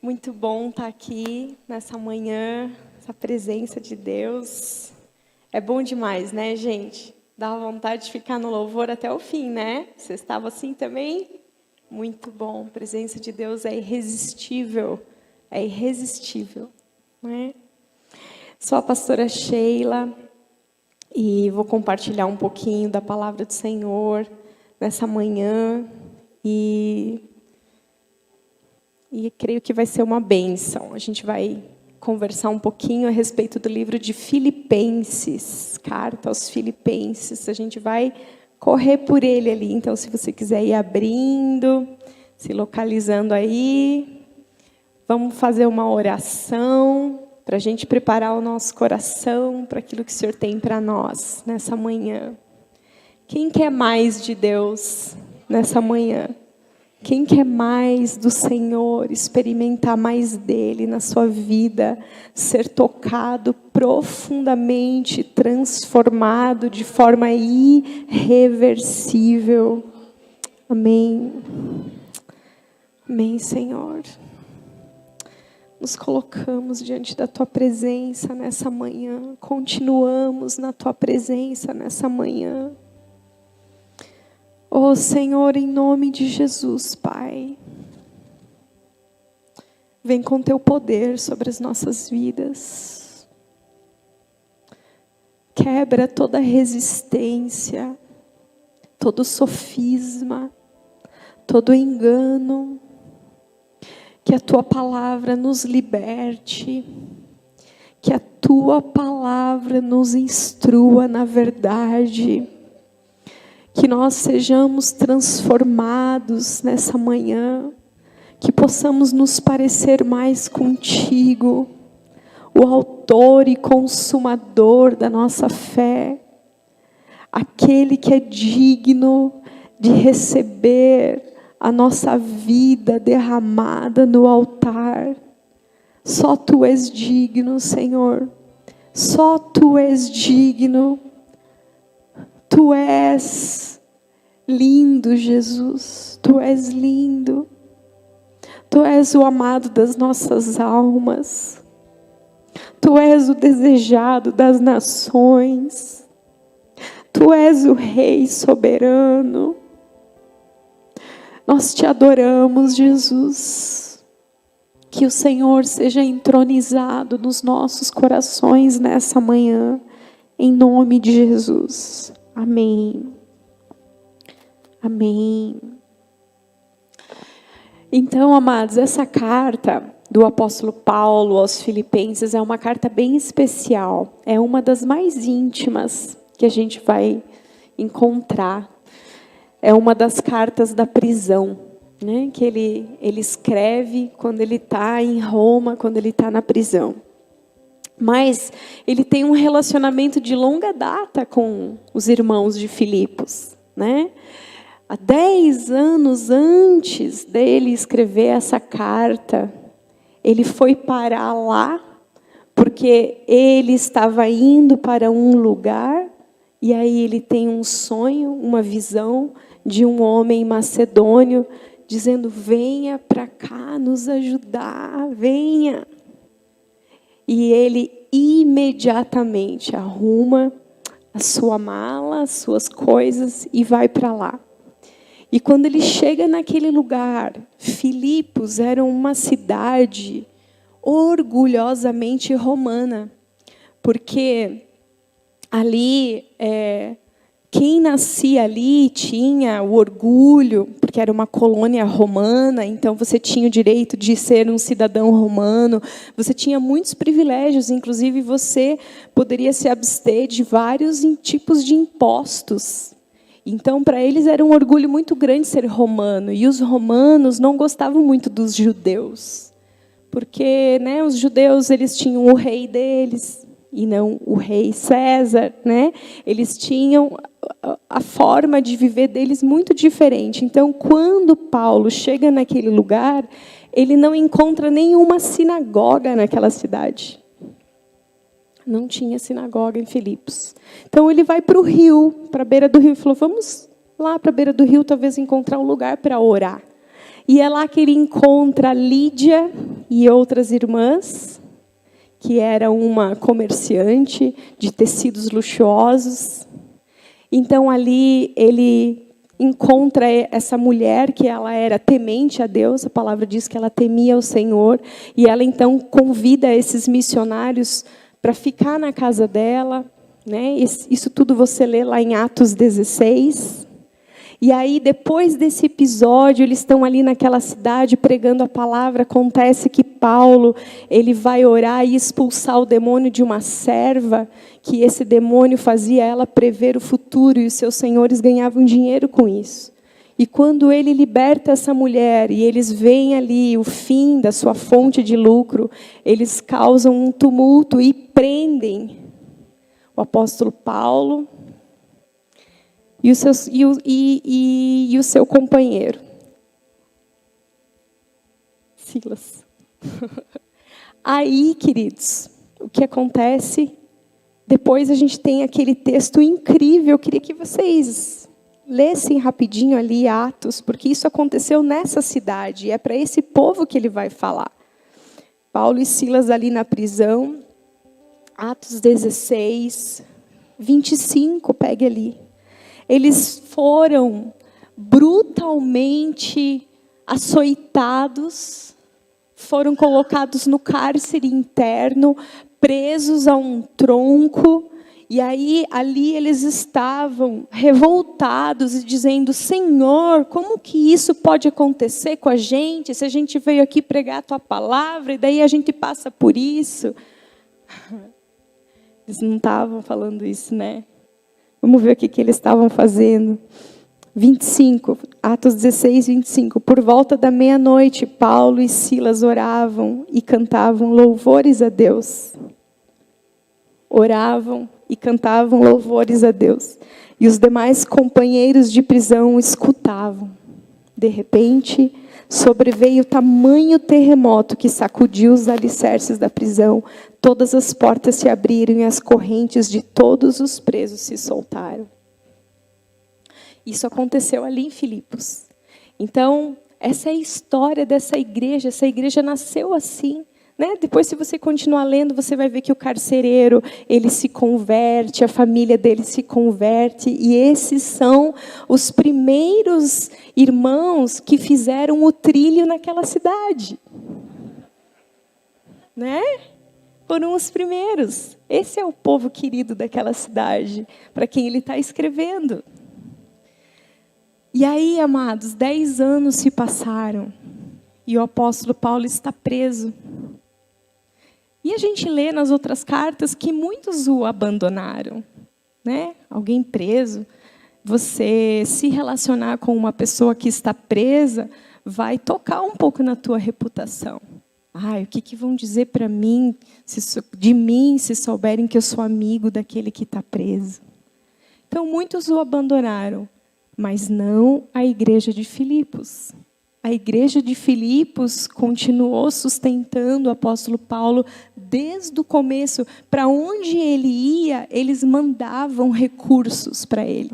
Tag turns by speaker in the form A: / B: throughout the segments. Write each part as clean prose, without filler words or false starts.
A: Muito bom estar aqui nessa manhã, essa presença de Deus. É bom demais, né, gente? Dá vontade de ficar no louvor até o fim, né? Você estava assim também? Muito bom. A presença de Deus é irresistível. É irresistível, né? Sou a pastora Sheila e vou compartilhar um pouquinho da palavra do Senhor nessa manhã e creio que vai ser uma bênção. A gente vai conversar um pouquinho a respeito do livro de Filipenses, carta aos Filipenses. A gente vai correr por ele ali. Então, se você quiser ir abrindo, se localizando aí, vamos fazer uma oração para a gente preparar o nosso coração para aquilo que o Senhor tem para nós nessa manhã. Quem quer mais de Deus nessa manhã? Quem quer mais do Senhor, experimentar mais dele na sua vida, ser tocado profundamente, transformado de forma irreversível? Amém. Amém, Senhor. Nos colocamos diante da tua presença nessa manhã, continuamos na tua presença nessa manhã. Oh, Senhor, em nome de Jesus, Pai, vem com teu poder sobre as nossas vidas. Quebra toda resistência, todo sofisma, todo engano. Que a tua palavra nos liberte, que a tua palavra nos instrua na verdade. Que nós sejamos transformados nessa manhã, que possamos nos parecer mais contigo, o autor e consumador da nossa fé, aquele que é digno de receber a nossa vida derramada no altar. Só tu és digno, Senhor, só tu és digno. Tu és lindo, Jesus. Tu és lindo. Tu és o amado das nossas almas. Tu és o desejado das nações. Tu és o Rei soberano. Nós te adoramos, Jesus. Que o Senhor seja entronizado nos nossos corações nessa manhã. Em nome de Jesus. Amém. Amém. Então, amados, essa carta do apóstolo Paulo aos Filipenses é uma carta bem especial. É uma das mais íntimas que a gente vai encontrar. É uma das cartas da prisão, né? Que ele escreve quando ele está em Roma, quando ele está na prisão. Mas ele tem um relacionamento de longa data com os irmãos de Filipos, né? Há 10 anos antes dele escrever essa carta, ele foi parar lá, porque ele estava indo para um lugar, e aí ele tem um sonho, uma visão de um homem macedônio, dizendo, venha para cá nos ajudar, venha. E ele imediatamente arruma a sua mala, as suas coisas e vai para lá. E quando ele chega naquele lugar, Filipos era uma cidade orgulhosamente romana, porque ali quem nascia ali tinha o orgulho, porque era uma colônia romana, então você tinha o direito de ser um cidadão romano, você tinha muitos privilégios, inclusive você poderia se abster de vários tipos de impostos. Então, para eles era um orgulho muito grande ser romano, e os romanos não gostavam muito dos judeus, porque, né, os judeus eles tinham o rei deles, e não o rei César, né? Eles tinham a forma de viver deles muito diferente. Então, quando Paulo chega naquele lugar, ele não encontra nenhuma sinagoga naquela cidade. Não tinha sinagoga em Filipos. Então, ele vai para o rio, para a beira do rio, e falou, vamos lá para a beira do rio, talvez encontrar um lugar para orar. E é lá que ele encontra Lídia e outras irmãs, que era uma comerciante de tecidos luxuosos. Então, ali, ele encontra essa mulher, que ela era temente a Deus, a palavra diz que ela temia o Senhor, e ela, então, convida esses missionários para ficar na casa dela, né? Isso tudo você lê lá em Atos 16. E aí, depois desse episódio, eles estão ali naquela cidade pregando a palavra. Acontece que Paulo, ele vai orar e expulsar o demônio de uma serva, que esse demônio fazia ela prever o futuro, e os seus senhores ganhavam dinheiro com isso. E quando ele liberta essa mulher, e eles veem ali o fim da sua fonte de lucro, eles causam um tumulto e prendem o apóstolo Paulo e o seu companheiro, Silas. Aí, queridos, o que acontece? Depois a gente tem aquele texto incrível. Eu queria que vocês lessem rapidinho ali Atos, porque isso aconteceu nessa cidade, e é para esse povo que ele vai falar. Paulo e Silas ali na prisão, Atos 16, 25, pegue ali. Eles foram brutalmente açoitados, foram colocados no cárcere interno, presos a um tronco, e aí ali eles estavam revoltados e dizendo: Senhor, como que isso pode acontecer com a gente, se a gente veio aqui pregar a tua palavra e daí a gente passa por isso? Eles não estavam falando isso, né? Vamos ver o que eles estavam fazendo. 25, Atos 16, 25. Por volta da meia-noite, Paulo e Silas oravam e cantavam louvores a Deus. Oravam e cantavam louvores a Deus. E os demais companheiros de prisão escutavam. De repente, sobreveio tamanho terremoto que sacudiu os alicerces da prisão. Todas as portas se abriram e as correntes de todos os presos se soltaram. Isso aconteceu ali em Filipos. Então, essa é a história dessa igreja. Essa igreja nasceu assim, né? Depois, se você continuar lendo, você vai ver que o carcereiro, ele se converte, a família dele se converte. E esses são os primeiros irmãos que fizeram o trilho naquela cidade. Né? Foram os primeiros. Esse é o povo querido daquela cidade, para quem ele está escrevendo. E aí, amados, 10 anos se passaram e o apóstolo Paulo está preso. E a gente lê nas outras cartas que muitos o abandonaram, né? Alguém preso, você se relacionar com uma pessoa que está presa, vai tocar um pouco na tua reputação. O que vão dizer para mim, de mim, se souberem que eu sou amigo daquele que está preso? Então, muitos o abandonaram. Mas não a igreja de Filipos. A igreja de Filipos continuou sustentando o apóstolo Paulo desde o começo. Para onde ele ia, eles mandavam recursos para ele.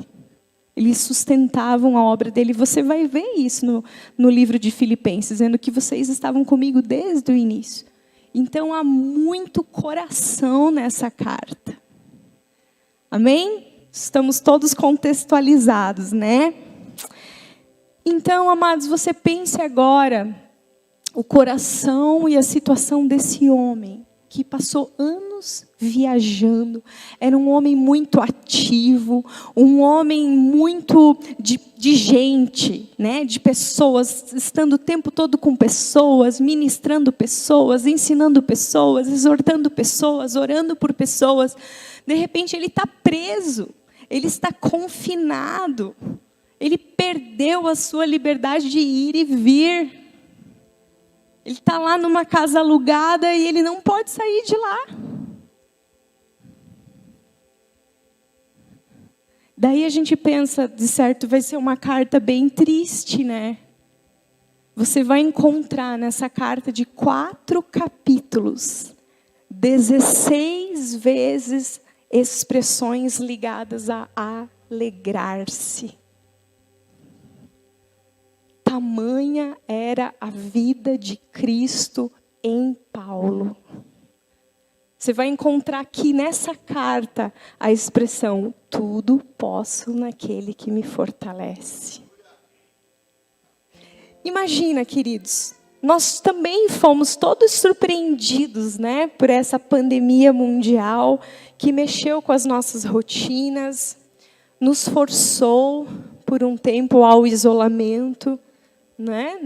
A: Eles sustentavam a obra dele. Você vai ver isso no livro de Filipenses, dizendo que vocês estavam comigo desde o início. Então, há muito coração nessa carta. Amém? Estamos todos contextualizados, né? Então, amados, você pense agora o coração e a situação desse homem que passou anos viajando. Era um homem muito ativo, um homem muito de gente, né? De pessoas, estando o tempo todo com pessoas, ministrando pessoas, ensinando pessoas, exortando pessoas, orando por pessoas. De repente, ele está preso. Ele está confinado. Ele perdeu a sua liberdade de ir e vir. Ele está lá numa casa alugada e ele não pode sair de lá. Daí a gente pensa, de certo, vai ser uma carta bem triste, né? Você vai encontrar nessa carta de 4 capítulos, 16 vezes expressões ligadas a alegrar-se. Tamanha era a vida de Cristo
B: em Paulo. Você vai encontrar aqui nessa carta a expressão, tudo posso naquele que me fortalece. Imagina, queridos, nós também fomos todos surpreendidos, né, por essa pandemia mundial que mexeu com as nossas rotinas, nos forçou por um tempo ao isolamento, né?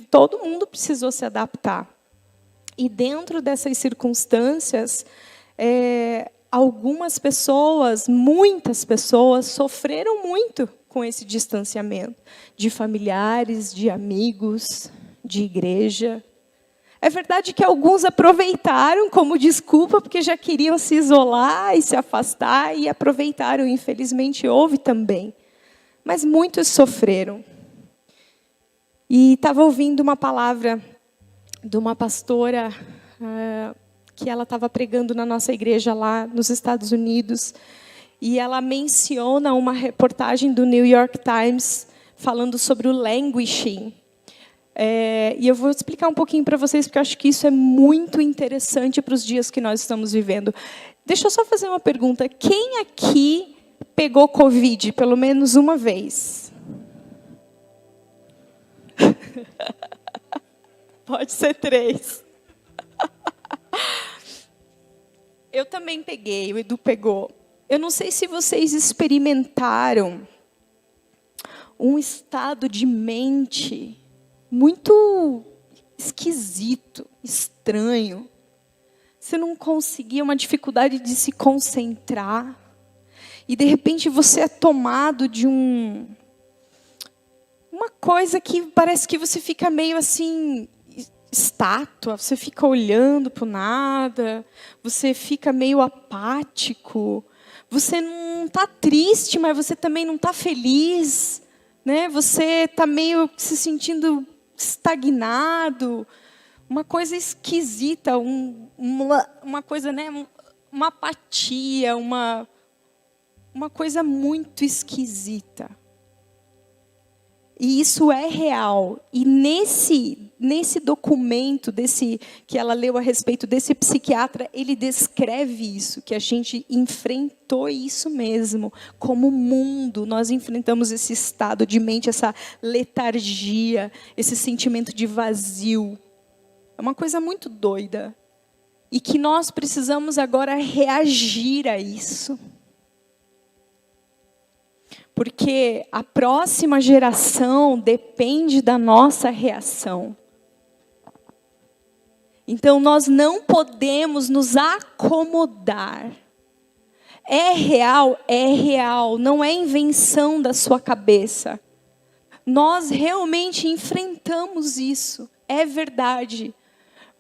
B: Todo mundo precisou se adaptar. E dentro dessas circunstâncias, algumas pessoas, muitas pessoas, sofreram muito com esse distanciamento de familiares, de amigos, de igreja. É verdade que alguns aproveitaram como desculpa, porque já queriam se isolar e se afastar, e aproveitaram, infelizmente, houve também. Mas muitos sofreram. E estava ouvindo uma palavra de uma pastora que ela estava pregando na nossa igreja lá nos Estados Unidos. E ela menciona uma reportagem do New York Times falando sobre o languishing. E eu vou explicar um pouquinho para vocês, porque eu acho que isso é muito interessante para os dias que nós estamos vivendo. Deixa eu só fazer uma pergunta. Quem aqui pegou Covid pelo menos uma vez? Pode ser 3. Eu também peguei, o Edu pegou. Eu não sei se vocês experimentaram um estado de mente muito esquisito, estranho. Você não conseguia, uma dificuldade de se concentrar. E, de repente, você é tomado de uma coisa que parece que você fica meio assim, estátua, você fica olhando para o nada, você fica meio apático, você não está triste, mas você também não está feliz, né? Você está meio se sentindo estagnado, uma coisa esquisita, uma coisa, né? Uma apatia, uma coisa muito esquisita. E isso é real. E nesse documento que ela leu a respeito desse psiquiatra, ele descreve isso, que a gente enfrentou isso mesmo. Como mundo, nós enfrentamos esse estado de mente, essa letargia, esse sentimento de vazio. É uma coisa muito doida. E que nós precisamos agora reagir a isso. Porque a próxima geração depende da nossa reação. Então, nós não podemos nos acomodar. É real, não é invenção da sua cabeça. Nós realmente enfrentamos isso, é verdade.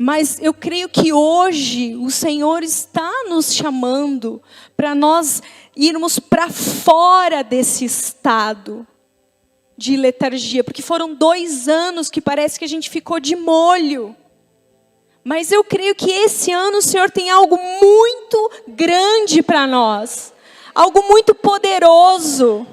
B: Mas eu creio que hoje o Senhor está nos chamando para nós irmos para fora desse estado de letargia. Porque foram 2 anos que parece que a gente ficou de molho. Mas eu creio que esse ano o Senhor tem algo muito grande para nós. Algo muito poderoso.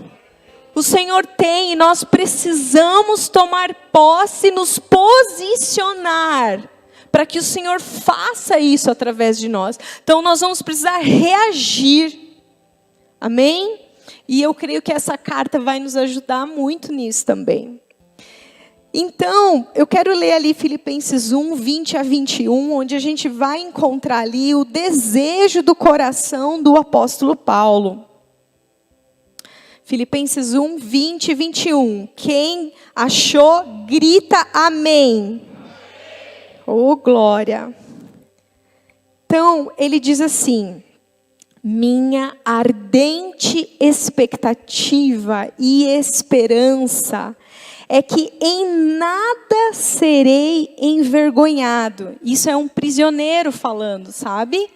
B: O Senhor tem e nós precisamos tomar posse e nos posicionar para que o Senhor faça isso através de nós. Então, nós vamos precisar reagir. Amém? E eu creio que essa carta vai nos ajudar muito nisso também. Então, eu quero ler ali Filipenses 1, 20 a 21, onde a gente vai encontrar ali o desejo do coração do apóstolo Paulo. Filipenses 1, 20 e 21. Quem achou, grita amém. Oh, glória! Então, ele diz assim: minha ardente expectativa e esperança é que em nada serei envergonhado. Isso é um prisioneiro falando, sabe?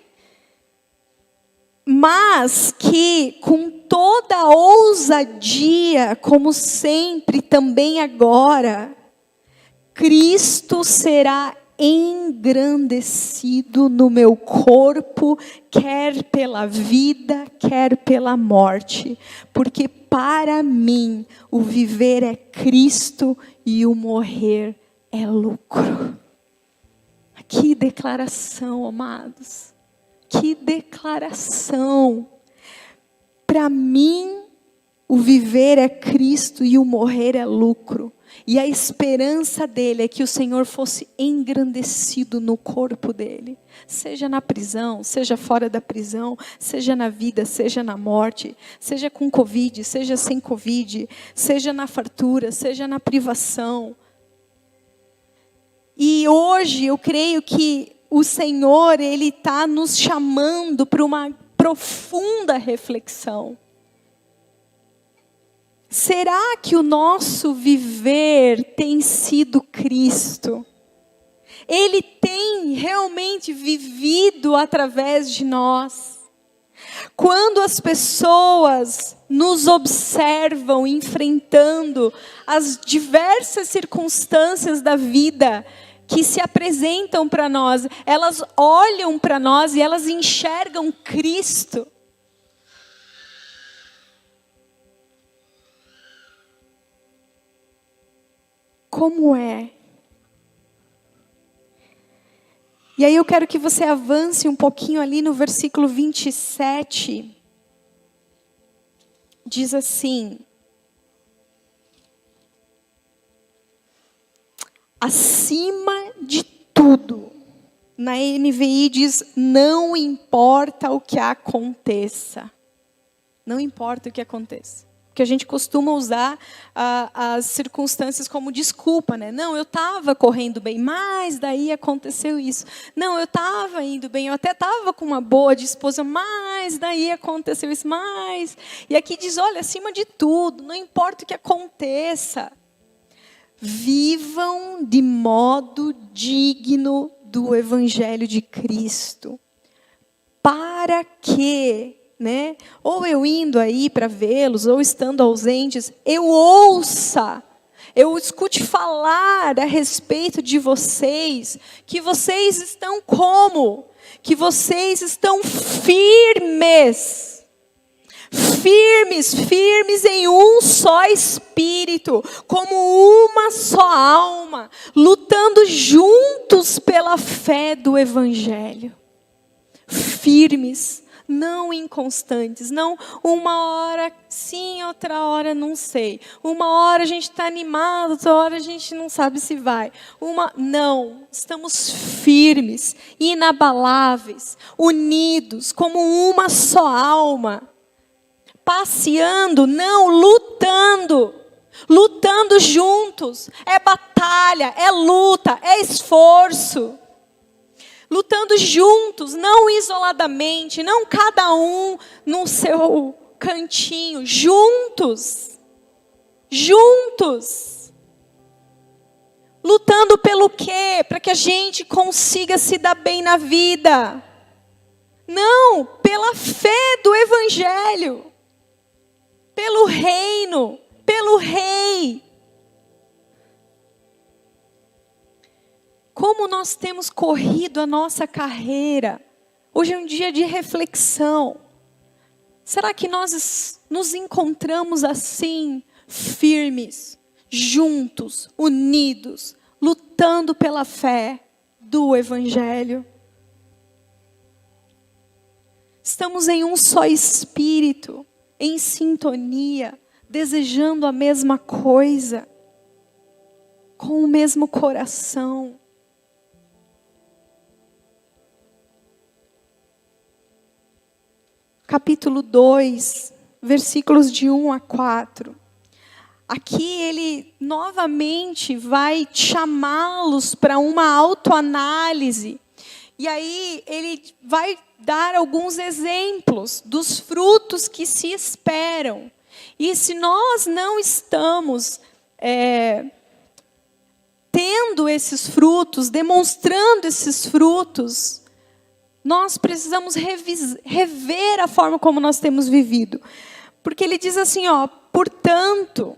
B: Mas que com toda a ousadia, como sempre, também agora, Cristo será engrandecido no meu corpo, quer pela vida, quer pela morte. Porque para mim o viver é Cristo e o morrer é lucro. Que declaração, amados. Que declaração. Para mim, o viver é Cristo e o morrer é lucro. E a esperança dele é que o Senhor fosse engrandecido no corpo dele. Seja na prisão, seja fora da prisão, seja na vida, seja na morte, seja com Covid, seja sem Covid, seja na fartura, seja na privação. E hoje eu creio que o Senhor, Ele está nos chamando para uma profunda reflexão. Será que o nosso viver tem sido Cristo? Ele tem realmente vivido através de nós? Quando as pessoas nos observam enfrentando as diversas circunstâncias da vida que se apresentam para nós, elas olham para nós e elas enxergam Cristo. Como é? E aí eu quero que você avance um pouquinho ali no versículo 27. Diz assim: acima de tudo. Na NVI diz, não importa o que aconteça. Não importa o que aconteça. Porque a gente costuma usar as circunstâncias como desculpa, né? Não, eu estava correndo bem, mas daí aconteceu isso. Não, eu estava indo bem, eu até estava com uma boa disposição, mas daí aconteceu isso, mas... E aqui diz, olha, acima de tudo, não importa o que aconteça, vivam de modo digno do Evangelho de Cristo. Para que... né? Ou eu indo aí para vê-los, ou estando ausentes, eu ouça, eu escute falar a respeito de vocês, que vocês estão como? Que vocês estão firmes. Firmes em um só espírito, como uma só alma, lutando juntos pela fé do Evangelho. Firmes. Não inconstantes, não uma hora sim, outra hora não sei. Uma hora a gente está animado, outra hora a gente não sabe se vai. Não, estamos firmes, inabaláveis, unidos, como uma só alma. Passeando, não, lutando. Lutando juntos. É batalha, é luta, é esforço. Lutando juntos, não isoladamente, não cada um no seu cantinho, juntos. Juntos. Lutando pelo quê? Para que a gente consiga se dar bem na vida. Não, pela fé do Evangelho. Pelo reino, pelo Rei. Como nós temos corrido a nossa carreira. Hoje é um dia de reflexão. Será que nós nos encontramos assim, firmes, juntos, unidos, lutando pela fé do Evangelho? Estamos em um só espírito, em sintonia, desejando a mesma coisa, com o mesmo coração. Capítulo 2, versículos de 1 a 4. Aqui ele novamente vai chamá-los para uma autoanálise. E aí ele vai dar alguns exemplos dos frutos que se esperam. E se nós não estamos tendo esses frutos, demonstrando esses frutos, nós precisamos rever a forma como nós temos vivido. Porque ele diz assim, portanto...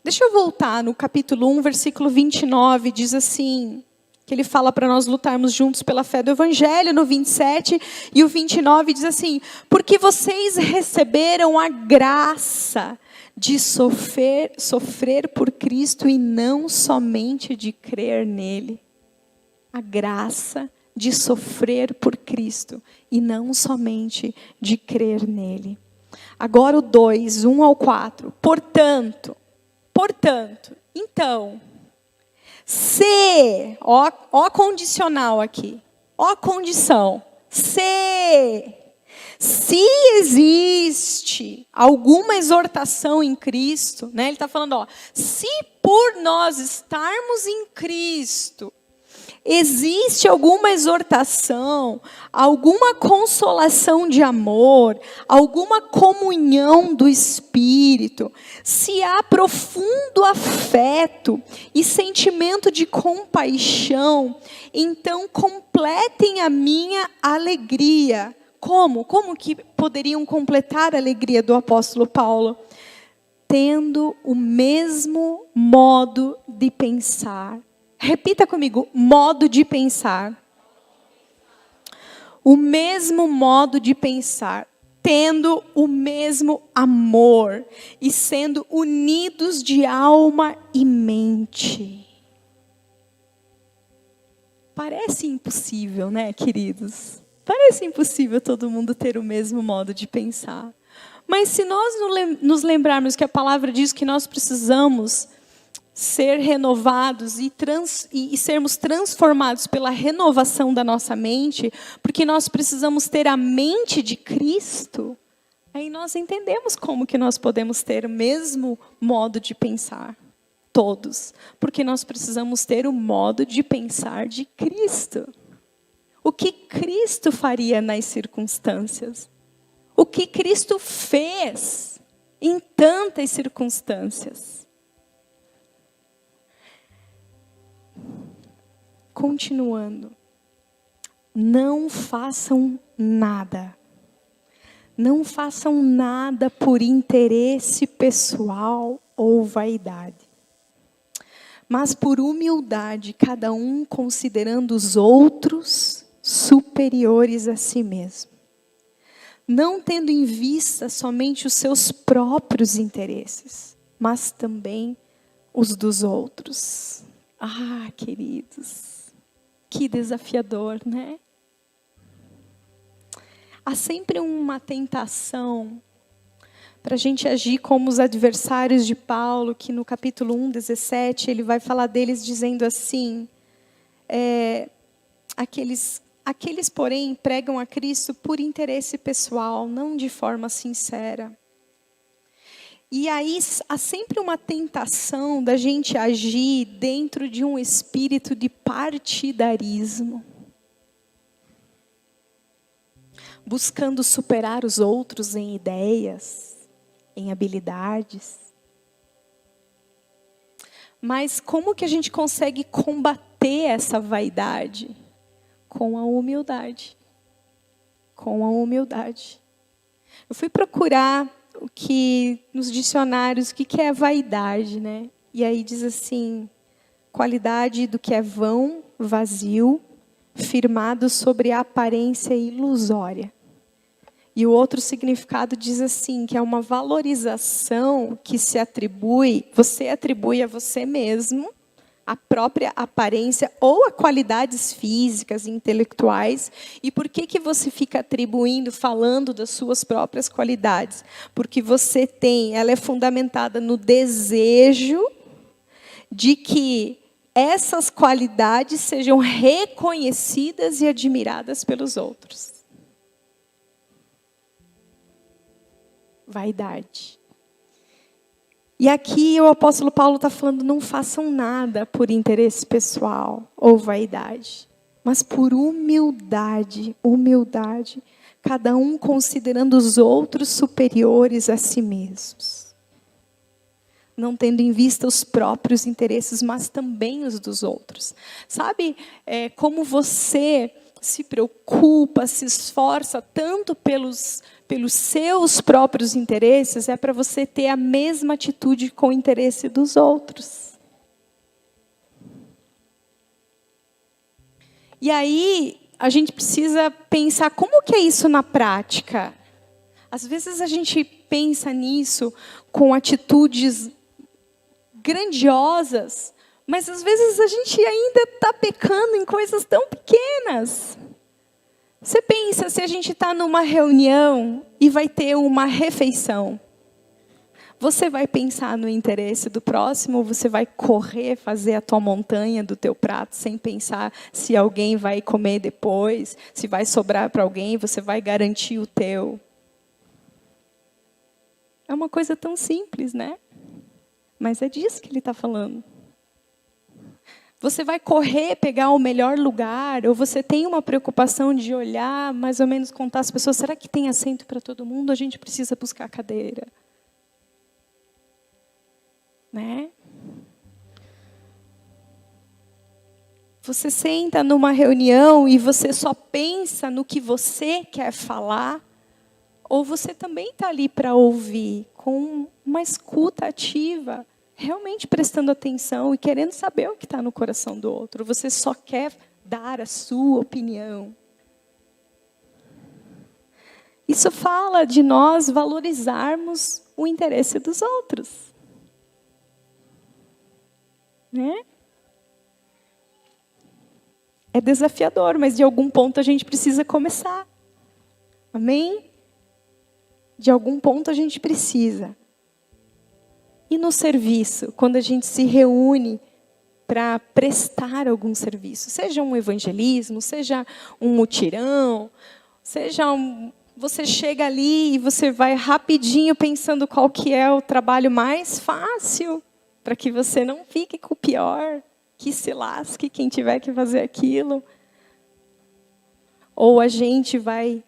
B: Deixa eu voltar no capítulo 1, versículo 29, diz assim, que ele fala para nós lutarmos juntos pela fé do Evangelho, no 27, e o 29 diz assim, porque vocês receberam a graça de sofrer por Cristo e não somente de crer nele. A graça de sofrer por Cristo e não somente de crer nele. Agora o 2, 1 ao 4. Portanto, então, ó condicional aqui, ó condição, se existe alguma exortação em Cristo, né? Ele está falando, ó, se por nós estarmos em Cristo, existe alguma exortação, alguma consolação de amor, alguma comunhão do Espírito, se há profundo afeto e sentimento de compaixão, então completem a minha alegria. Como? Como que poderiam completar a alegria do apóstolo Paulo? Tendo o mesmo modo de pensar. Repita comigo, modo de pensar. O mesmo modo de pensar, tendo o mesmo amor e sendo unidos de alma e mente. Parece impossível, né, queridos? Parece impossível todo mundo ter o mesmo modo de pensar. Mas se nós nos lembrarmos que a palavra diz que nós precisamos ser renovados e sermos transformados pela renovação da nossa mente, porque nós precisamos ter a mente de Cristo, aí nós entendemos como que nós podemos ter o mesmo modo de pensar, todos, porque nós precisamos ter o modo de pensar de Cristo. O que Cristo faria nas circunstâncias? O que Cristo fez em tantas circunstâncias? Continuando, não façam nada por interesse pessoal ou vaidade, mas por humildade, cada um considerando os outros superiores a si mesmo, não tendo em vista somente os seus próprios interesses, mas também os dos outros. Ah, queridos, que desafiador, né? Há sempre uma tentação para a gente agir como os adversários de Paulo, que no capítulo 1, 17, ele vai falar deles dizendo assim, aqueles, porém, pregam a Cristo por interesse pessoal, não de forma sincera. E aí há sempre uma tentação da gente agir dentro de um espírito de partidarismo. Buscando superar os outros em ideias, em habilidades. Mas como que a gente consegue combater essa vaidade? Com a humildade. Com a humildade. Eu fui procurar nos dicionários, o que é vaidade, né? E aí diz assim, qualidade do que é vão, vazio, firmado sobre a aparência ilusória. E o outro significado diz assim, que é uma valorização que você atribui a você mesmo, a própria aparência ou a qualidades físicas e intelectuais. E por que você fica atribuindo, falando das suas próprias qualidades? Porque ela é fundamentada no desejo de que essas qualidades sejam reconhecidas e admiradas pelos outros. Vaidade. E aqui o apóstolo Paulo está falando, não façam nada por interesse pessoal ou vaidade, mas por humildade, cada um considerando os outros superiores a si mesmos. Não tendo em vista os próprios interesses, mas também os dos outros. Sabe como você se preocupa, se esforça tanto pelos seus próprios interesses, é para você ter a mesma atitude com o interesse dos outros. E aí, a gente precisa pensar como que é isso na prática. Às vezes a gente pensa nisso com atitudes grandiosas, mas às vezes a gente ainda está pecando em coisas tão pequenas. Você pensa, se a gente está numa reunião e vai ter uma refeição, você vai pensar no interesse do próximo ou você vai correr, fazer a tua montanha do teu prato sem pensar se alguém vai comer depois, se vai sobrar para alguém, você vai garantir o teu? É uma coisa tão simples, né? Mas é disso que ele está falando. Você vai correr, pegar o melhor lugar, ou você tem uma preocupação de olhar, mais ou menos contar às pessoas, será que tem assento para todo mundo? A gente precisa buscar cadeira. Né? Você senta numa reunião e você só pensa no que você quer falar, ou você também está ali para ouvir, com uma escuta ativa, realmente prestando atenção e querendo saber o que está no coração do outro. Você só quer dar a sua opinião. Isso fala de nós valorizarmos o interesse dos outros. Né? É desafiador, mas de algum ponto a gente precisa começar. Amém? De algum ponto a gente precisa. E no serviço, quando a gente se reúne para prestar algum serviço, seja um evangelismo, seja um mutirão, seja você chega ali e você vai rapidinho pensando qual que é o trabalho mais fácil, para que você não fique com o pior, que se lasque quem tiver que fazer aquilo. Ou a gente vai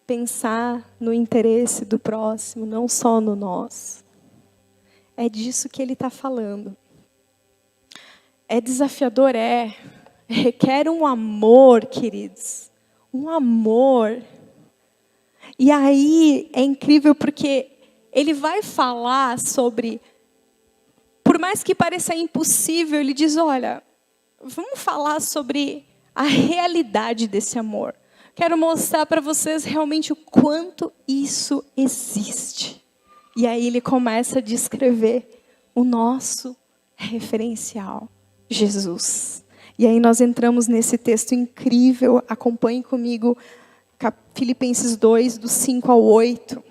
B: pensar no interesse do próximo, não só no nosso. É disso que ele está falando. É desafiador, requer um amor, queridos. Um amor. E aí é incrível porque ele vai falar sobre... Por mais que pareça impossível, ele diz, olha, vamos falar sobre a realidade desse amor. Quero mostrar para vocês realmente o quanto isso existe. E aí ele começa a descrever o nosso referencial, Jesus. E aí nós entramos nesse texto incrível, acompanhe comigo, Filipenses 2, do 5 ao 8.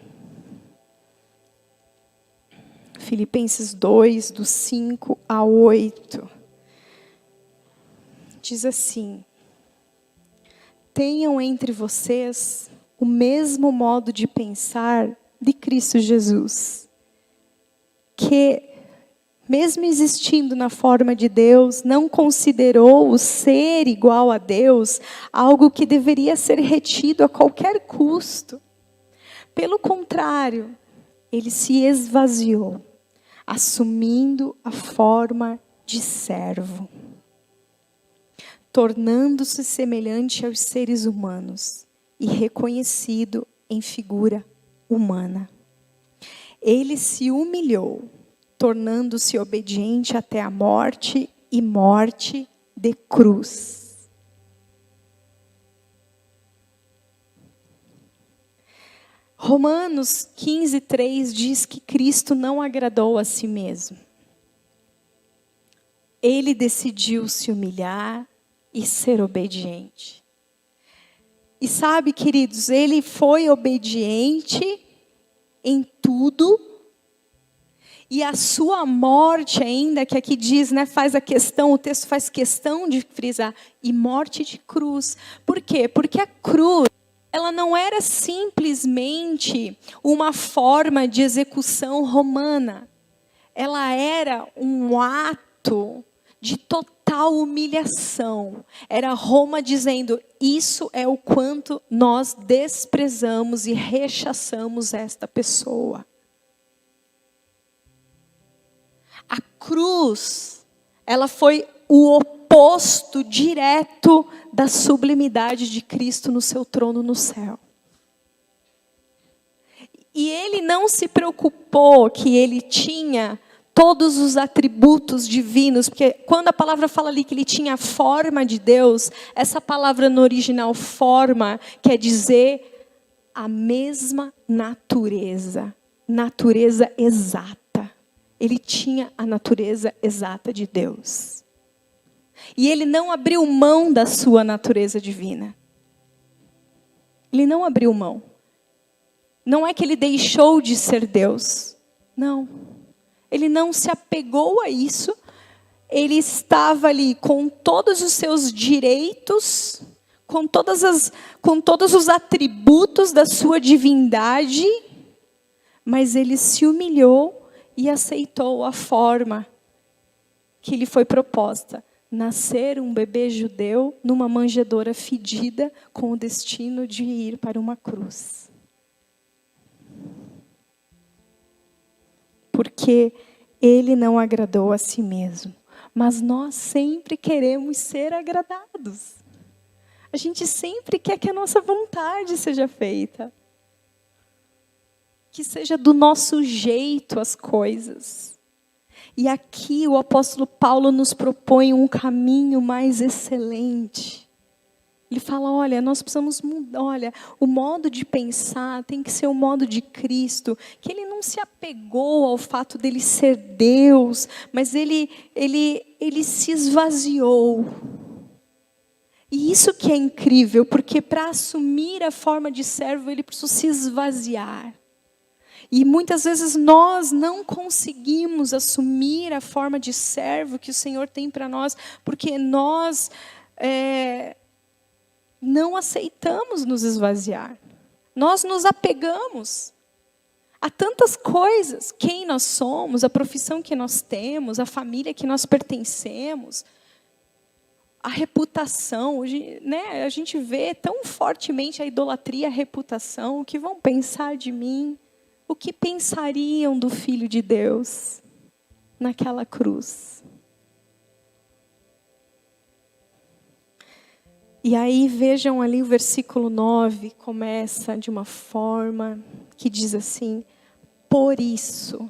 B: Filipenses 2, do 5 a 8. Diz assim: tenham entre vocês o mesmo modo de pensar de Cristo Jesus, que, mesmo existindo na forma de Deus, não considerou o ser igual a Deus algo que deveria ser retido a qualquer custo. Pelo contrário, ele se esvaziou, assumindo a forma de servo, tornando-se semelhante aos seres humanos e reconhecido em figura humana. Ele se humilhou, tornando-se obediente até a morte e morte de cruz. Romanos 15, 3 diz que Cristo não agradou a si mesmo. Ele decidiu se humilhar e ser obediente. E sabe, queridos, ele foi obediente em tudo. E a sua morte ainda, que aqui diz, né, faz a questão, o texto faz questão de frisar, e morte de cruz. Por quê? Porque a cruz, ela não era simplesmente uma forma de execução romana. Ela era um ato de total humilhação. Era Roma dizendo, isso é o quanto nós desprezamos e rechaçamos esta pessoa. A cruz, ela foi o oposto direto da sublimidade de Cristo no seu trono no céu. E ele não se preocupou que ele tinha todos os atributos divinos, porque quando a palavra fala ali que ele tinha a forma de Deus, essa palavra no original forma quer dizer a mesma natureza exata. Ele tinha a natureza exata de Deus. E ele não abriu mão da sua natureza divina. Ele não abriu mão. Não é que ele deixou de ser Deus. Não. Ele não se apegou a isso. Ele estava ali com todos os seus direitos, com todos os atributos da sua divindade, mas ele se humilhou e aceitou a forma que lhe foi proposta. Nascer um bebê judeu numa manjedoura fedida com o destino de ir para uma cruz. Porque ele não agradou a si mesmo. Mas nós sempre queremos ser agradados. A gente sempre quer que a nossa vontade seja feita. Que seja do nosso jeito as coisas. E aqui o apóstolo Paulo nos propõe um caminho mais excelente. Ele fala, olha, nós precisamos mudar, olha, o modo de pensar tem que ser o modo de Cristo, que ele não se apegou ao fato dele ser Deus, mas ele se esvaziou. E isso que é incrível, porque para assumir a forma de servo, ele precisou se esvaziar. E muitas vezes nós não conseguimos assumir a forma de servo que o Senhor tem para nós, porque nós não aceitamos nos esvaziar. Nós nos apegamos a tantas coisas. Quem nós somos, a profissão que nós temos, a família que nós pertencemos, a reputação. Hoje, né, a gente vê tão fortemente a idolatria, a reputação. O que vão pensar de mim? O que pensariam do Filho de Deus naquela cruz? E aí vejam ali o versículo 9, começa de uma forma que diz assim, por isso,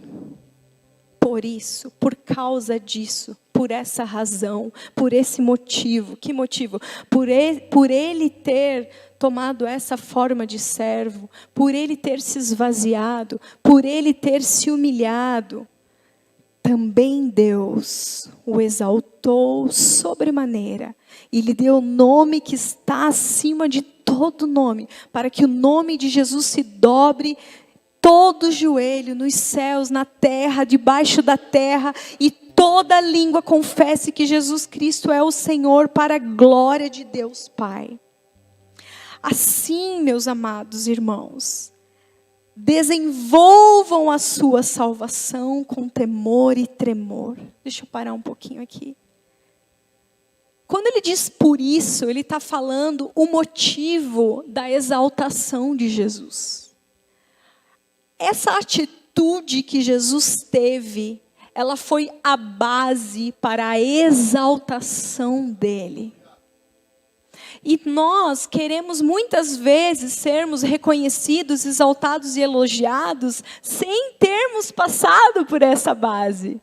B: por causa disso, por essa razão, por esse motivo. Que motivo? Por ele ter tomado essa forma de servo, por ele ter se esvaziado, por ele ter se humilhado, também Deus o exaltou sobremaneira e lhe deu o nome que está acima de todo nome, para que o nome de Jesus se dobre todo joelho nos céus, na terra, debaixo da terra, e toda língua confesse que Jesus Cristo é o Senhor, para a glória de Deus Pai. Assim, meus amados irmãos, desenvolvam a sua salvação com temor e tremor. Deixa eu parar um pouquinho aqui. Quando ele diz por isso, ele está falando o motivo da exaltação de Jesus. Essa atitude que Jesus teve, ela foi a base para a exaltação dele. E nós queremos muitas vezes sermos reconhecidos, exaltados e elogiados sem termos passado por essa base.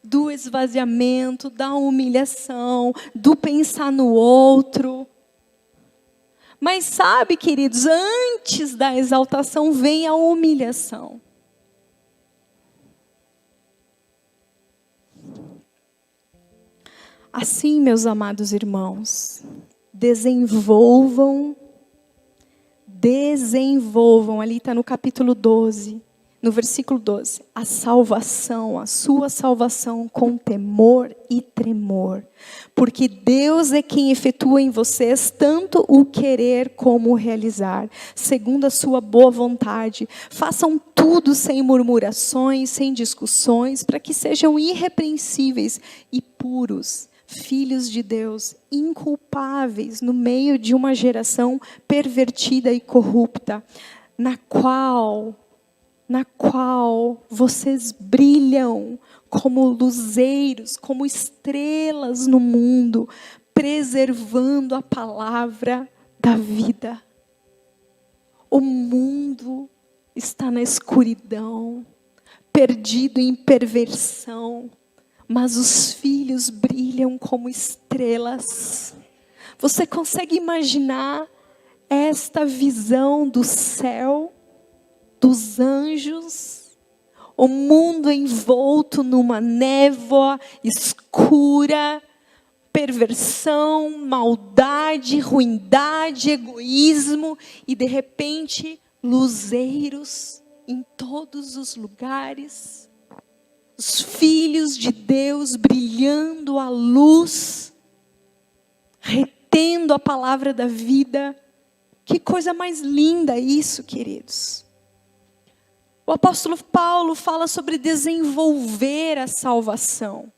B: Do esvaziamento, da humilhação, do pensar no outro. Mas sabe, queridos, antes da exaltação vem a humilhação. Assim, meus amados irmãos, desenvolvam, ali está no capítulo 12, no versículo 12, a salvação, a sua salvação com temor e tremor, porque Deus é quem efetua em vocês tanto o querer como o realizar, segundo a sua boa vontade. Façam tudo sem murmurações, sem discussões, para que sejam irrepreensíveis e puros, filhos de Deus, inculpáveis no meio de uma geração pervertida e corrupta, na qual vocês brilham como luzeiros, como estrelas no mundo, preservando a palavra da vida. O mundo está na escuridão, perdido em perversão, mas os filhos brilham como estrelas. Você consegue imaginar esta visão do céu, dos anjos, o mundo envolto numa névoa escura, perversão, maldade, ruindade, egoísmo, e de repente, luzeiros em todos os lugares, os filhos de Deus brilhando a luz, retendo a palavra da vida. Que coisa mais linda isso, queridos. O apóstolo Paulo fala sobre desenvolver a salvação.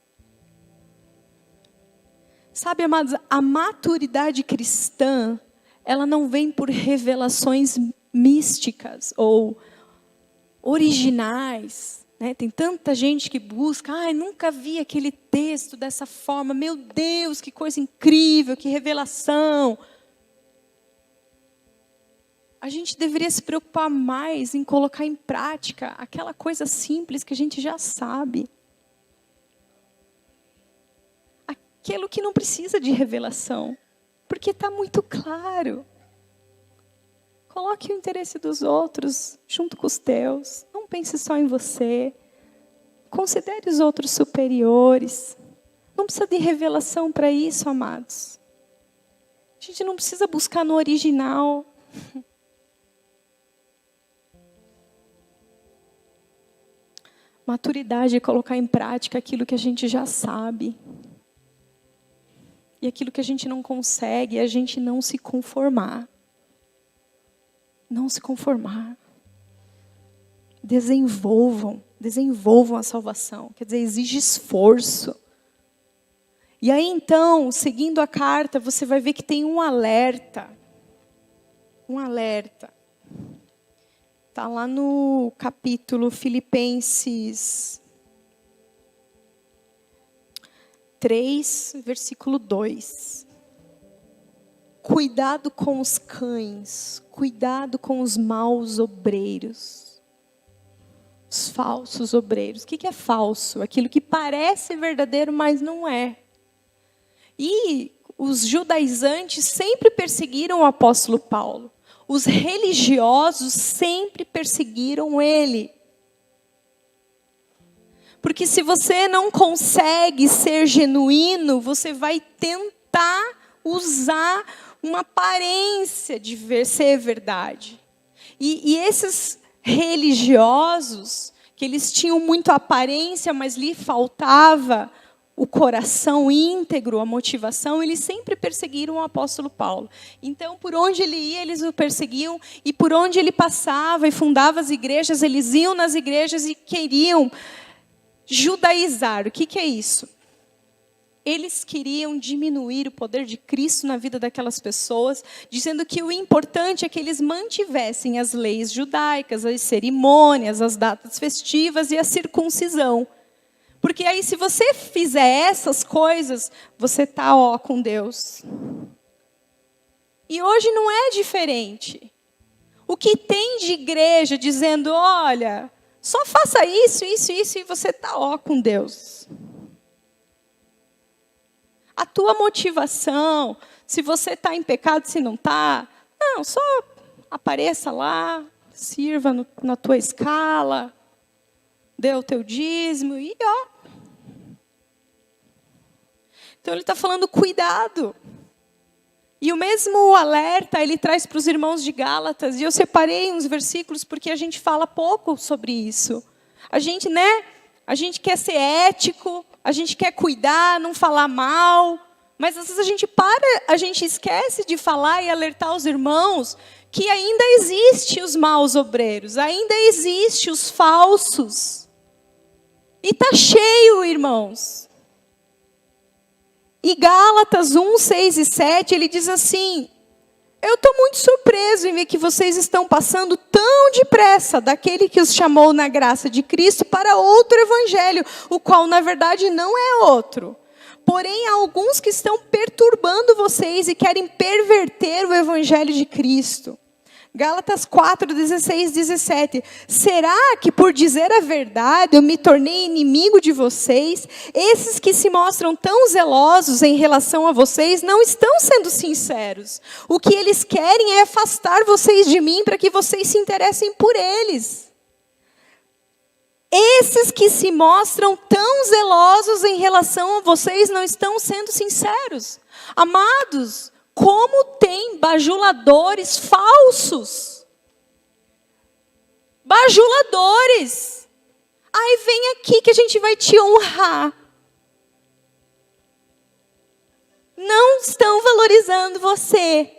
B: Sabe, amados, a maturidade cristã, ela não vem por revelações místicas ou originais, né? Tem tanta gente que busca, nunca vi aquele texto dessa forma, meu Deus, que coisa incrível, que revelação. A gente deveria se preocupar mais em colocar em prática aquela coisa simples que a gente já sabe. Aquilo que não precisa de revelação, porque está muito claro. Coloque o interesse dos outros junto com os teus. Não pense só em você. Considere os outros superiores. Não precisa de revelação para isso, amados. A gente não precisa buscar no original. Maturidade é colocar em prática aquilo que a gente já sabe. E aquilo que a gente não consegue, a gente não se conformar. Não se conformar. Desenvolvam a salvação. Quer dizer, exige esforço. E aí então, seguindo a carta, você vai ver que tem um alerta. Um alerta. Está lá no capítulo Filipenses 3, versículo 2. Cuidado com os cães, cuidado com os maus obreiros, os falsos obreiros. O que é falso? Aquilo que parece verdadeiro, mas não é. E os judaizantes sempre perseguiram o apóstolo Paulo. Os religiosos sempre perseguiram ele. Porque se você não consegue ser genuíno, você vai tentar usar uma aparência de ser verdade. E esses religiosos, que eles tinham muito aparência, mas lhe faltava o coração íntegro, a motivação, eles sempre perseguiram o apóstolo Paulo. Então, por onde ele ia, eles o perseguiam, e por onde ele passava e fundava as igrejas, eles iam nas igrejas e queriam judaizar. O que é isso? Eles queriam diminuir o poder de Cristo na vida daquelas pessoas, dizendo que o importante é que eles mantivessem as leis judaicas, as cerimônias, as datas festivas e a circuncisão. Porque aí, se você fizer essas coisas, você está com Deus. E hoje não é diferente. O que tem de igreja dizendo, olha, só faça isso, isso, isso, e você está com Deus. A tua motivação, se você está em pecado, se não está, não, só apareça lá, sirva na tua escala, dê o teu dízimo e Então ele está falando cuidado. E o mesmo alerta ele traz para os irmãos de Gálatas. E eu separei uns versículos porque a gente fala pouco sobre isso. A gente, a gente quer ser ético, a gente quer cuidar, não falar mal. Mas às vezes a gente esquece de falar e alertar os irmãos que ainda existe os maus obreiros, ainda existe os falsos. E está cheio, irmãos. E Gálatas 1, 6 e 7, ele diz assim, eu estou muito surpreso em ver que vocês estão passando tão depressa daquele que os chamou na graça de Cristo para outro evangelho, o qual na verdade não é outro. Porém, há alguns que estão perturbando vocês e querem perverter o evangelho de Cristo. Gálatas 4, 16, 17. Será que por dizer a verdade eu me tornei inimigo de vocês? Esses que se mostram tão zelosos em relação a vocês não estão sendo sinceros. O que eles querem é afastar vocês de mim para que vocês se interessem por eles. Esses que se mostram tão zelosos em relação a vocês não estão sendo sinceros. Amados, como tem bajuladores falsos. Bajuladores. Aí vem aqui que a gente vai te honrar. Não estão valorizando você.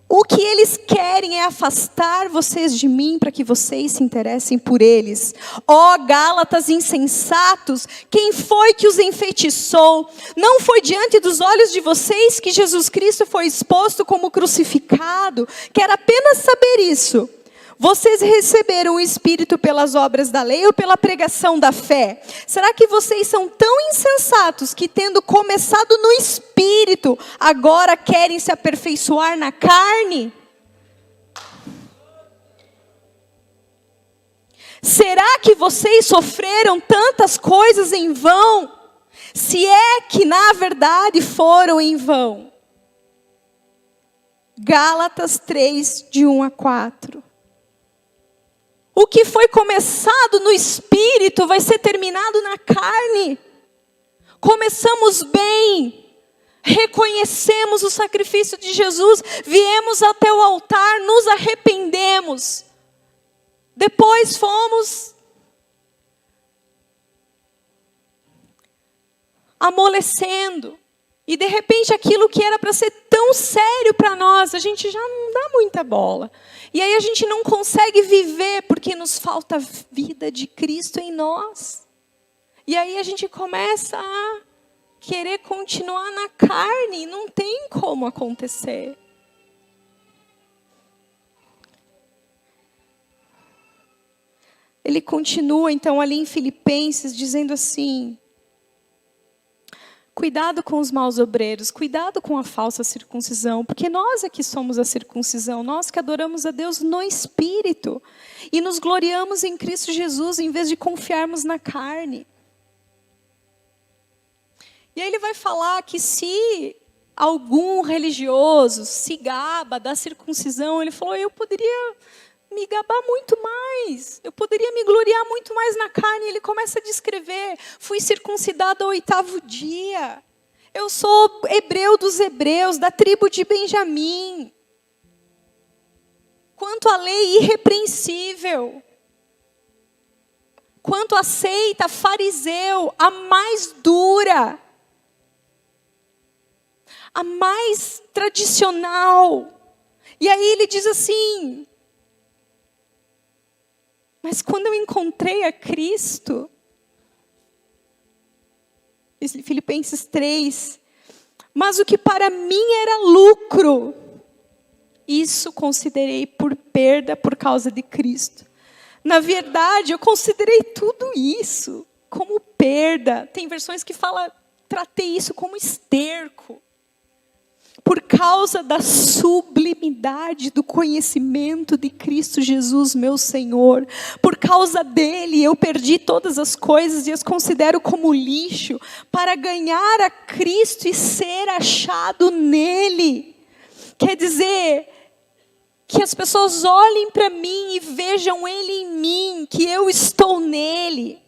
B: O que eles querem é afastar vocês de mim para que vocês se interessem por eles. Ó Gálatas insensatos, quem foi que os enfeitiçou? Não foi diante dos olhos de vocês que Jesus Cristo foi exposto como crucificado? Quero apenas saber isso. Vocês receberam o Espírito pelas obras da lei ou pela pregação da fé? Será que vocês são tão insensatos que, tendo começado no Espírito, agora querem se aperfeiçoar na carne? Será que vocês sofreram tantas coisas em vão? Se é que na verdade foram em vão. Gálatas 3, de 1 a 4. O que foi começado no Espírito vai ser terminado na carne. Começamos bem, reconhecemos o sacrifício de Jesus, viemos até o altar, nos arrependemos. Depois fomos amolecendo. E de repente aquilo que era para ser tão sério para nós, a gente já não dá muita bola. E aí a gente não consegue viver porque nos falta a vida de Cristo em nós. E aí a gente começa a querer continuar na carne, não tem como acontecer. Ele continua então ali em Filipenses dizendo assim: cuidado com os maus obreiros, cuidado com a falsa circuncisão, porque nós é que somos a circuncisão, nós que adoramos a Deus no Espírito e nos gloriamos em Cristo Jesus em vez de confiarmos na carne. E aí ele vai falar que se algum religioso se gaba da circuncisão, ele falou, eu poderia me gabar muito mais, eu poderia me gloriar muito mais na carne. Ele começa a descrever, fui circuncidado ao 8º dia, eu sou hebreu dos hebreus, da tribo de Benjamim, quanto à lei irrepreensível, quanto à seita fariseu, a mais dura, a mais tradicional. E aí ele diz assim, mas quando eu encontrei a Cristo, Filipenses 3, mas o que para mim era lucro, isso considerei por perda por causa de Cristo. Na verdade, eu considerei tudo isso como perda. Tem versões que falam, tratei isso como esterco. Por causa da sublimidade do conhecimento de Cristo Jesus, meu Senhor. Por causa dele, eu perdi todas as coisas e as considero como lixo, para ganhar a Cristo e ser achado nele. Quer dizer, que as pessoas olhem para mim e vejam ele em mim, que eu estou nele.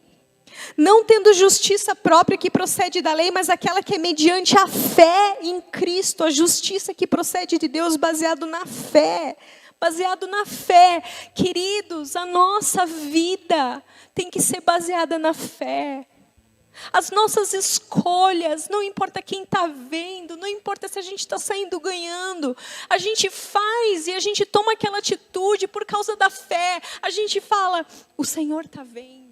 B: Não tendo justiça própria que procede da lei, mas aquela que é mediante a fé em Cristo, a justiça que procede de Deus baseado na fé. Baseado na fé. Queridos, a nossa vida tem que ser baseada na fé. As nossas escolhas, não importa quem está vendo, não importa se a gente está saindo ganhando, a gente faz e a gente toma aquela atitude por causa da fé. A gente fala, o Senhor está vendo.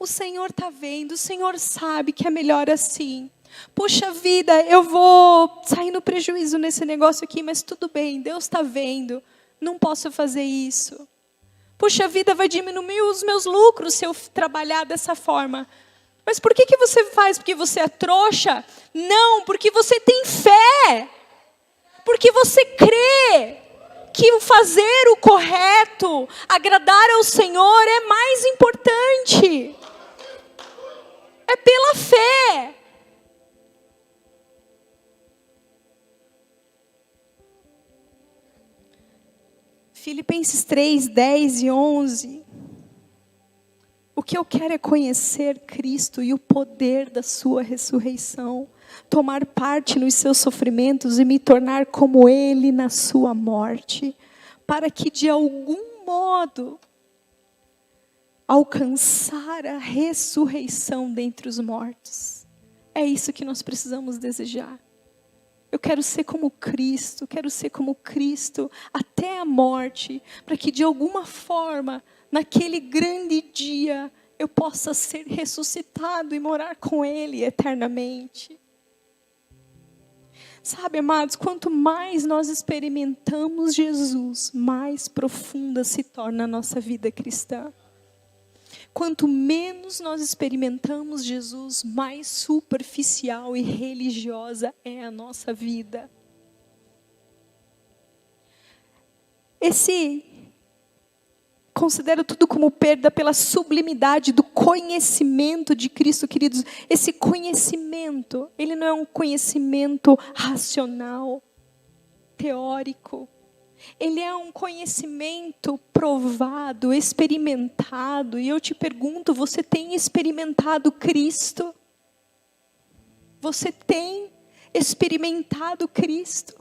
B: O Senhor está vendo, o Senhor sabe que é melhor assim. Poxa vida, eu vou sair no prejuízo nesse negócio aqui, mas tudo bem, Deus está vendo. Não posso fazer isso. Poxa vida, vai diminuir os meus lucros se eu trabalhar dessa forma. Mas por que você faz? Porque você é trouxa? Não, porque você tem fé. Porque você crê. que fazer o correto, agradar ao Senhor é mais importante. É pela fé. Filipenses 3, 10 e 11. O que eu quero é conhecer Cristo e o poder da sua ressurreição, tomar parte nos seus sofrimentos e me tornar como Ele na sua morte, para que de algum modo alcançar a ressurreição dentre os mortos. É isso que nós precisamos desejar. Eu quero ser como Cristo, quero ser como Cristo até a morte, para que de alguma forma, naquele grande dia, eu possa ser ressuscitado e morar com Ele eternamente. Sabe, amados, quanto mais nós experimentamos Jesus, mais profunda se torna a nossa vida cristã. Quanto menos nós experimentamos Jesus, mais superficial e religiosa é a nossa vida. Considero tudo como perda pela sublimidade do conhecimento de Cristo, queridos. Esse conhecimento, ele não é um conhecimento racional, teórico. Ele é um conhecimento provado, experimentado. E eu te pergunto, você tem experimentado Cristo? Você tem experimentado Cristo?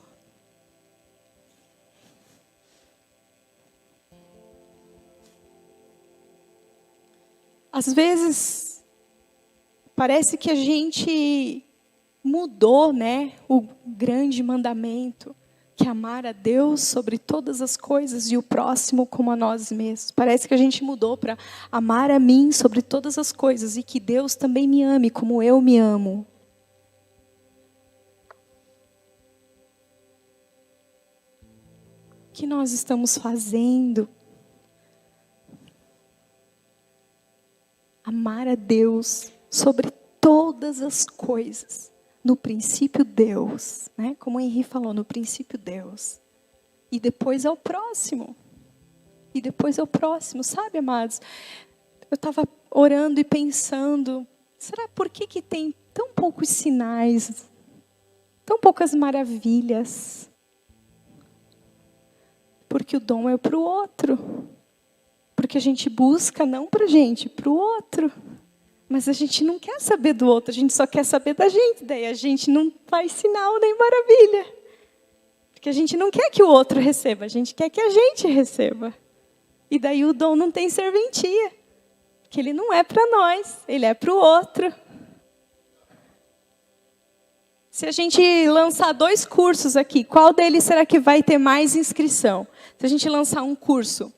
B: Às vezes, parece que a gente mudou, né, o grande mandamento, que é amar a Deus sobre todas as coisas e o próximo como a nós mesmos. Parece que a gente mudou para amar a mim sobre todas as coisas e que Deus também me ame como eu me amo. O que nós estamos fazendo? Amar a Deus sobre todas as coisas. No princípio, Deus, né? Como o Henri falou, no princípio, Deus. E depois é o próximo. E depois é o próximo, sabe, amados? Eu estava orando e pensando, será por que tem tão poucos sinais, tão poucas maravilhas? Porque o dom é para o outro. Porque a gente busca não para a gente, para o outro. Mas a gente não quer saber do outro, a gente só quer saber da gente. Daí a gente não faz sinal nem maravilha. Porque a gente não quer que o outro receba, a gente quer que a gente receba. E daí o dom não tem serventia. Porque ele não é para nós, ele é para o outro. Se a gente lançar 2 cursos aqui, qual deles será que vai ter mais inscrição? Se a gente lançar um curso,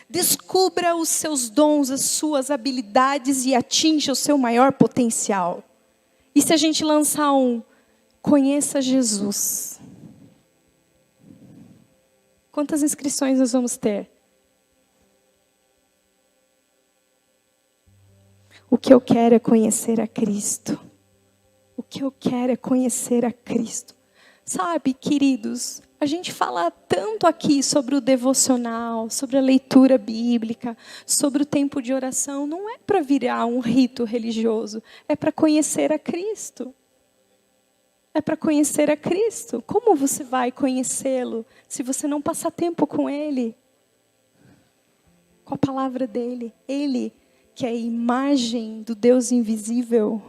B: descubra os seus dons, as suas habilidades e atinja o seu maior potencial. E se a gente lançar um, conheça Jesus? Quantas inscrições nós vamos ter? O que eu quero é conhecer a Cristo. O que eu quero é conhecer a Cristo. Sabe, queridos, a gente fala tanto aqui sobre o devocional, sobre a leitura bíblica, sobre o tempo de oração. Não é para virar um rito religioso, é para conhecer a Cristo. É para conhecer a Cristo. Como você vai conhecê-lo se você não passar tempo com Ele? Com a palavra dEle. Ele, que é a imagem do Deus invisível.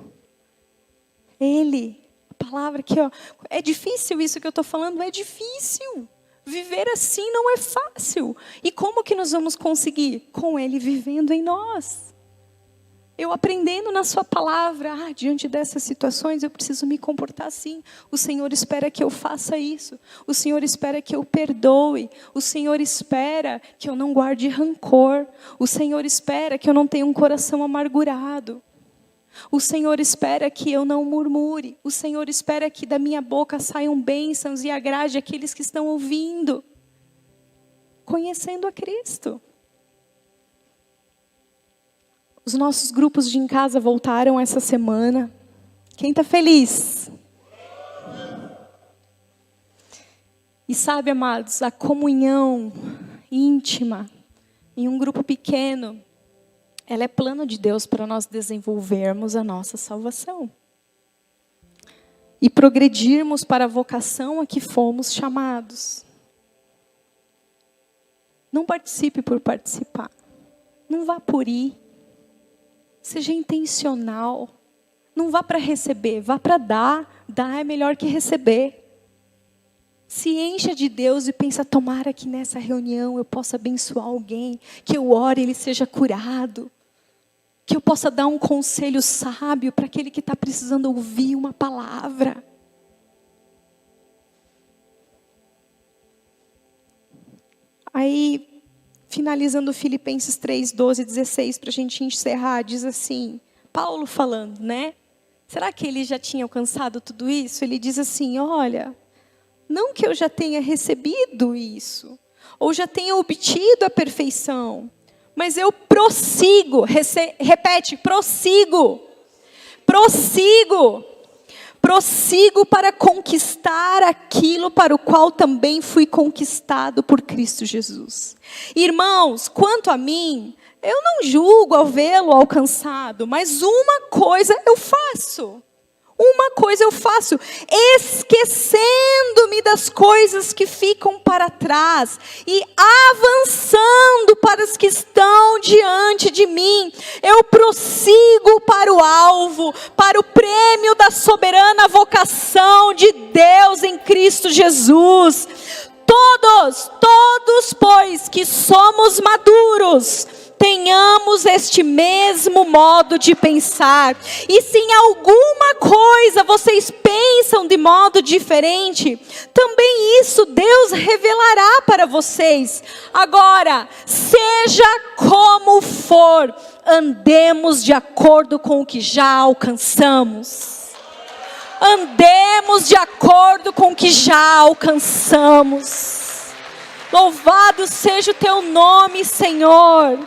B: Ele. Palavra aqui, ó. É difícil isso que eu estou falando? É difícil. Viver assim não é fácil. E como que nós vamos conseguir? Com Ele vivendo em nós. Eu aprendendo na sua palavra, diante dessas situações eu preciso me comportar assim. O Senhor espera que eu faça isso. O Senhor espera que eu perdoe. O Senhor espera que eu não guarde rancor. O Senhor espera que eu não tenha um coração amargurado. O Senhor espera que eu não murmure. O Senhor espera que da minha boca saiam bênçãos e agrade aqueles que estão ouvindo. Conhecendo a Cristo. Os nossos grupos de em casa voltaram essa semana. Quem está feliz? E sabe, amados, a comunhão íntima em um grupo pequeno, ela é plano de Deus para nós desenvolvermos a nossa salvação. E progredirmos para a vocação a que fomos chamados. Não participe por participar. Não vá por ir. Seja intencional. Não vá para receber, vá para dar. Dar é melhor que receber. Se encha de Deus e pensa, tomara que nessa reunião eu possa abençoar alguém, que eu ore e ele seja curado, que eu possa dar um conselho sábio para aquele que está precisando ouvir uma palavra. Aí, finalizando Filipenses 3, 12 e 16, para a gente encerrar, diz assim, Paulo falando, né? Será que ele já tinha alcançado tudo isso? Ele diz assim, olha, não que eu já tenha recebido isso, ou já tenha obtido a perfeição, mas eu prossigo, repete, prossigo para conquistar aquilo para o qual também fui conquistado por Cristo Jesus. Irmãos, quanto a mim, eu não julgo ao vê-lo alcançado, mas uma coisa eu faço, esquecendo-me das coisas que ficam para trás e avançando para as que estão diante de mim, eu prossigo para o alvo, para o prêmio da soberana vocação de Deus em Cristo Jesus. Todos, pois, que somos maduros, tenhamos este mesmo modo de pensar. E se em alguma coisa vocês pensam de modo diferente, também isso Deus revelará para vocês. Agora, seja como for, andemos de acordo com o que já alcançamos. Andemos de acordo com o que já alcançamos. Louvado seja o teu nome, Senhor.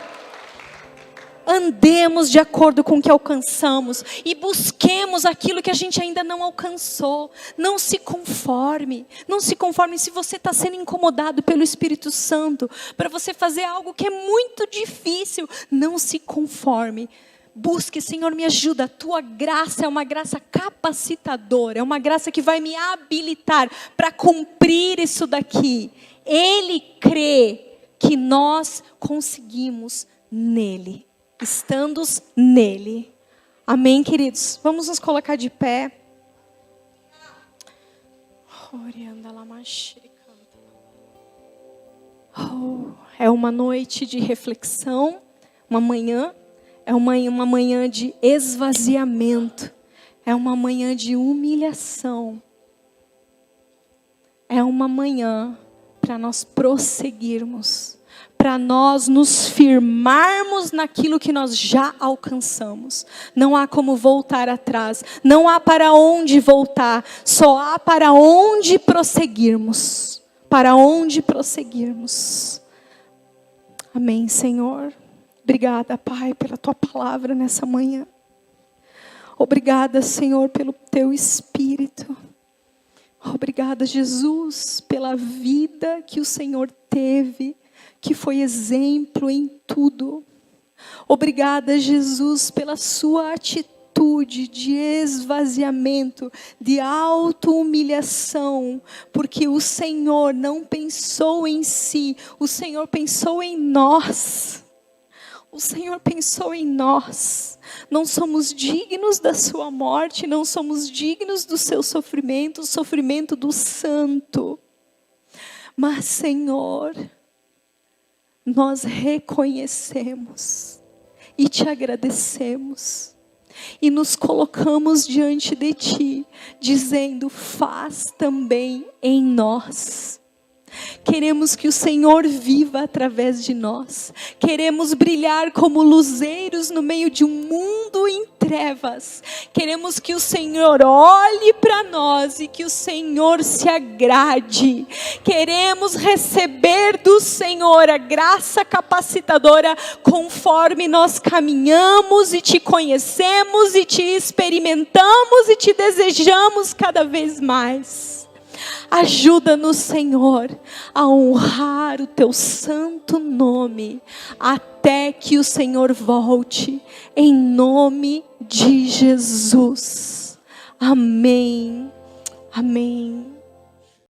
B: Andemos de acordo com o que alcançamos e busquemos aquilo que a gente ainda não alcançou. Não se conforme se você está sendo incomodado pelo Espírito Santo para você fazer algo que é muito difícil. Não se conforme. Busque, Senhor, me ajuda. A tua graça é uma graça capacitadora, é uma graça que vai me habilitar para cumprir isso daqui. Ele crê que nós conseguimos nele, estando nele. Amém, queridos? Vamos nos colocar de pé. É uma noite de reflexão, uma manhã. É uma manhã de esvaziamento. É uma manhã de humilhação. É uma manhã para nós prosseguirmos. Para nós nos firmarmos naquilo que nós já alcançamos. Não há como voltar atrás. Não há para onde voltar. Só há para onde prosseguirmos. Para onde prosseguirmos. Amém, Senhor. Obrigada, Pai, pela Tua palavra nessa manhã. Obrigada, Senhor, pelo Teu Espírito. Obrigada, Jesus, pela vida que o Senhor teve, que foi exemplo em tudo. Obrigada, Jesus, pela Sua atitude de esvaziamento, de auto-humilhação, porque o Senhor não pensou em si, o Senhor pensou em nós. O Senhor pensou em nós. Não somos dignos da sua morte, não somos dignos do seu sofrimento, o sofrimento do santo. Mas, Senhor, nós reconhecemos e te agradecemos. E nos colocamos diante de ti, dizendo, faz também em nós. Queremos que o Senhor viva através de nós. Queremos brilhar como luzeiros no meio de um mundo em trevas. Queremos que o Senhor olhe para nós e que o Senhor se agrade. Queremos receber do Senhor a graça capacitadora conforme nós caminhamos e te conhecemos e te experimentamos e te desejamos cada vez mais. Ajuda-nos, Senhor, a honrar o teu santo nome, até que o Senhor volte, em nome de Jesus. Amém. Amém.